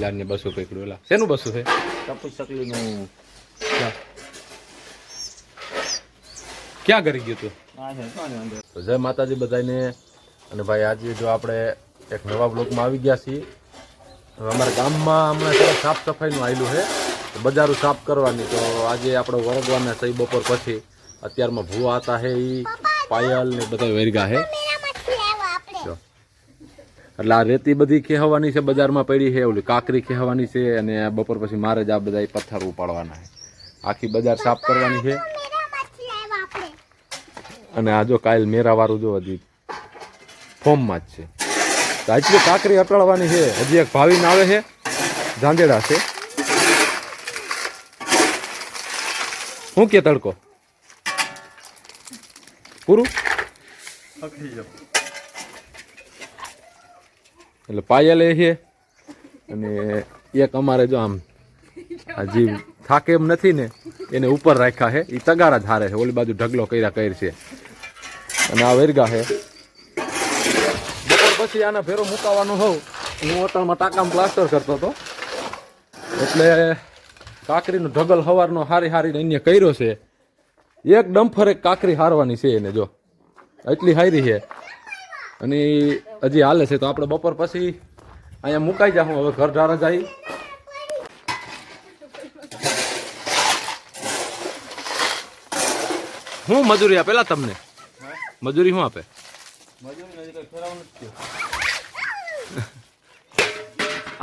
1000 ને 200 પકડ્યું. એલા શેનું 200 છે? ટપુ ચકલીનું. ક્યાં કરી ગયું તું? તો જય માતાજી બધાને. અને ભાઈ આજે જો આપણે એક નવા બ્લોગમાં આવી ગયા છીએ. અમારા ગામમાં હમણાં સાફ સફાઈનું આવેલું છે, બજારું સાફ કરવાની. તો આજે આપણે વરગવાના સહી બપોર પછી અત્યારમાં ભૂવા હતા હે એ પાયલ ને બધા વેરગા હે. એટલે આ રેતી બધી ખેહવાની છે, બજારમાં પડી છે, ઓલી કાકરી ખેહવાની છે, અને બપોર પછી મારે જ આ બધા પથ્થર ઉપાડવાના છે. આખી બજાર સાફ કરવાની છે. અને આ જો કાલ મેરા વાળું જો હજી ફોર્મમાં જ છે. તો આટલી કાકરી અટાડવાની છે. હજી એક ભાવીને આવે છે, ઝાંઝેડા છે. શું કે તડકો પૂરું એટલે પાયલ એ છે. અને એક અમારે જો આમ હજી થાકે એમ નથી ને એને ઉપર રાખ્યા છે, એ તગારા જ હારે છે. ઓલી બાજુ ઢગલો કર્યા છે. અને આ વેરગા છે. બપોર પછી આના ફેરો મુકાવાનો હોઉં. હું હોટલમાં ટાંકામાં પ્લાસ્ટર કરતો હતો, એટલે કાકરીનો ઢગલ હવારનો હારી અહીંયા કર્યો છે. એક ડમ્ફર એક કાકરી હારવાની છે એને, જો એટલી હારી છે. અને હજી હાલે છે. તો આપણે બપોર પછી અહીંયા મુકાઈ જાઉં. હવે ઘર ઢાર જાય. શું મજૂરી આપેલા તમને? મજૂરી શું આપે?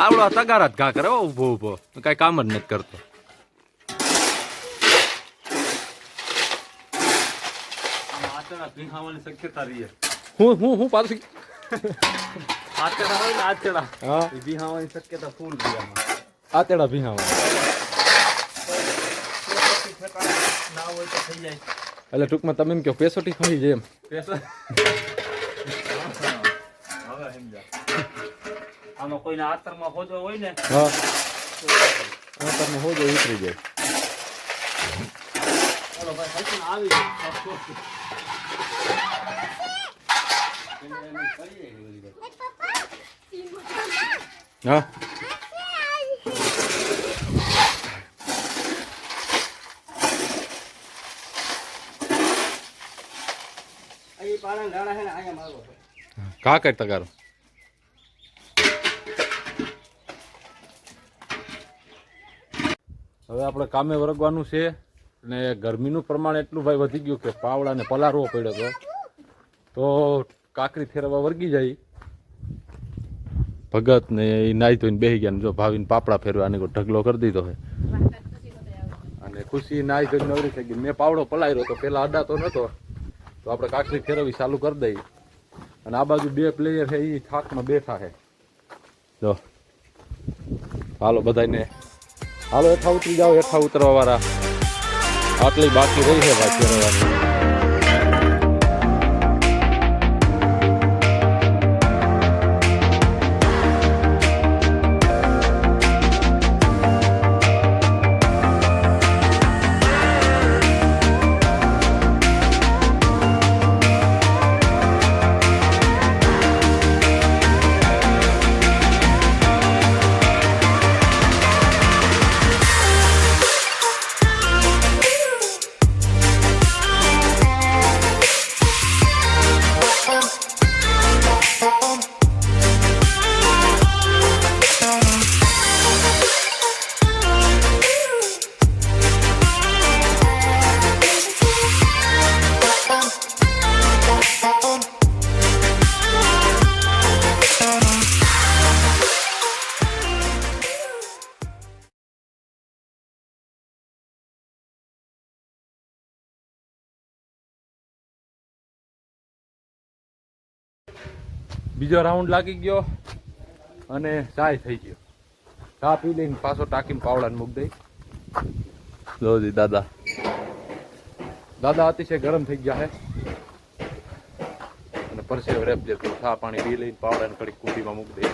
આવડો તગારા જ ઘા કરે ઉભો ઉભો, કઈ કામ જ નથી કરતો. હું પાછું આતેડા ભીહાવા એટલે ટૂંકમાં તમે એમ કહો પેસોટી ખાઈ જાય એમ. આમાં કોઈના આતરમાં હોજો હોય ને, હા આતરમાં હોજો ઉતરી જાય. ચાલો ભાઈ આવી હા કા કર તગારો. હવે આપણે કામે વરગવાનું છે. અને ગરમીનું પ્રમાણ એટલું ભાઈ વધી ગયું કે પાવડાને પલારવો પડ્યો હતો. તો કાકરી ફેરવા વર્ગી જાય. ભગત ને એ નાહી ધોઈને બેસી ગયા. જો ભાવીને પાપડા ફેરવા આને ઢગલો કરી દીધો છે. અને ખુશી નાહી ધોઈને નવરી થઈ ગઈ. મેં પાવડો પલાર્યો તો પેલા અડાતો નતો. તો આપણે કાકરી ફેરવવી ચાલુ કરી દઈએ. અને આ બાજુ બે પ્લેયર છે, એ થાકમાં બેઠા છે. જો હાલો બધાને હાલો હેઠા ઉતરી જાઓ. હેઠા ઉતરવા વાળા આટલી બાકી રહી છે ભાઈ ફેરવવાની. બીજો રાઉન્ડ લાગી ગયો અને ચાય થઈ ગયો. ચા પી લઈને પાછો ટાંકીને પાવડાને મૂકી દઈ. જોજી દાદા અતિશય ગરમ થઈ ગયા છે. અને પરસેવો રેપ દે તો ચા પાણી પી લઈને પાવડાને કડીક કુંડીમાં મૂકી દઈ.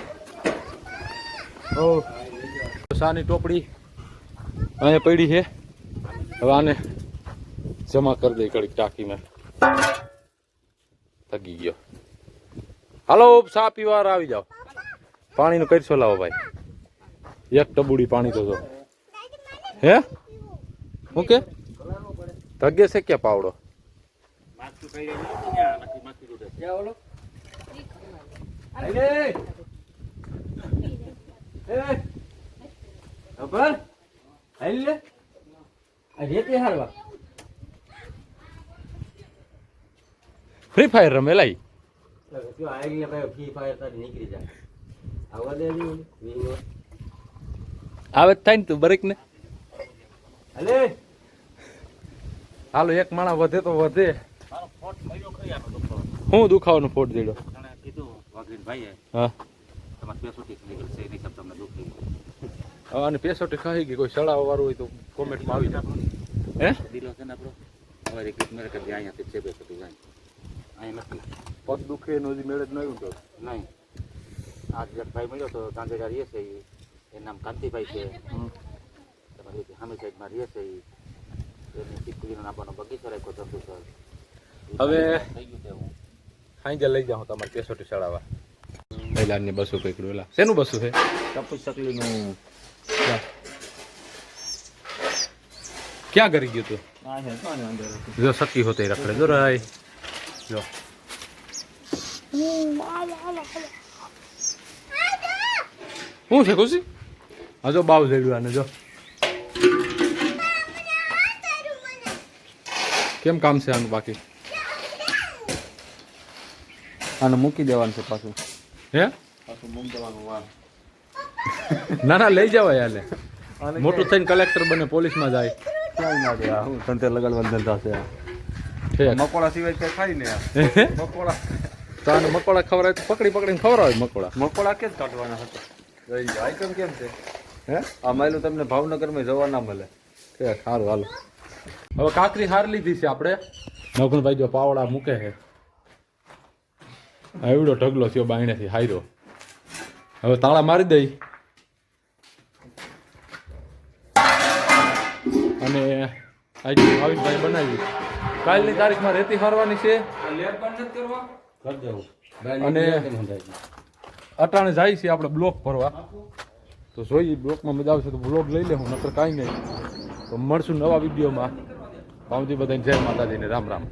ચાની ટોપડી અહીંયા પડી છે. હવે આને જમા કરી દઈ કડીક ટાંકીમાં. થકી ગયો. હાલો ચા પીવા આવી જાઓ. પાણીનું કરશો લાવો ભાઈ. એક ટબુડી પાણી તો જો હે ઓકે ધગે છે કે પાવડો માખી પડી રહી નથી ત્યાં, નથી માખી દૂધે. ક્યાં ઓલો ખબર હાલ લે આ રેતી હાલવા ફ્રી ફાયર રમે લાઈ જો આઈ લે ભાઈ ફ્રી ફાયર તારી નીકળી જાય આવા દે ની આવે જ થાય ને તું બરેક ને અલે હાલો એક માણા વધે તો વધે મારો ફોટ મળ્યો ખરી આનો ડોક્ટર. હું દુખાવાનો ફોટ દીડો તને કીધું વાઘરીન ભાઈએ હા તમારે પેસોટી નીકળ છે નહીં સબ તમને દુઃખ નહીં. અને પેસોટી ખાઈ ગઈ કોઈ સડાવા વાળું હોય તો કોમેન્ટમાં આવી જાય હે દિલો છે ને આપણો હવે એક મેરે કરી અહીંયાથી છે પેસોટી જાય અહીંયા નથી પગ દુખે એનો હજી મેળ જ ન આવ્યું તો નહીં. આ એક ભાઈ મળ્યો તો ગાંધીડા રહે છે એનું નામ કાંતિભાઈ છે. તમારી સામે સાઈડમાં રહે છે એની ચીકલીનો નાબાનો બગીચો રાખ્યો જંબુસર. હવે થઈ ગયું તેવું. હાંજે લઈ જાઉં તમારે પેસોટી સડાવવા પહેલાની બસો પકડ્યું એલા શેનું બસો છે ટપુ ચકલીનું ક્યાં કરી ગયું તું આ છે તો આની અંદર હતું. જો સકી હોતે રખડે જો રાય જો શું છે ખુશી હા જો બાવ જડ્યું આને જો કેમ કામ છે આનું બાકી આને મૂકી દેવાનું છે પાછું હે પાછું મૂકી દેવાનું વાર. ના ના લઈ જવાય હાલે મોટું થઈને કલેક્ટર બને પોલીસમાં જાય ક્યાંય ના દે આ હું ધંધે લગાડવાના ધંધા છે આ. ઠીક મકોડા સિવાય કઈ ખાઈ ને મકોડા તો આને મકોડા ખવડાવે તો પકડી પકડીને ખવડાવે મકોડા મકોડા કે જ કાઢવાના હતા. આઈટમ કેમ છે હે આ માયલું તમને ભાવનગરમાં જવા ના મળે. ઠીક સારું હાલો હવે કાકરી હાર લીધી છે આપણે નવગણભાઈ જો પાવડા મૂકે છે એવડો ઢગલો થયો બાયણેથી હાર્યો હવે તાળા મારી દઈ અને આજે ભાવિનભાઈ બનાવી કાલની તારીખમાં રેતી હારવાની છે લેટ બંધ નથી કરવા કરી દેવું. અને અટાણે જાય છે આપણે બ્લોક ભરવા તો જોઈએ બ્લોકમાં મજા આવશે તો બ્લોક લઈ લે હું નકર કાંઈ નહીં તો મળશું નવા વિડીયોમાં પાવજી બધાને જય માતાજીને રામ રામ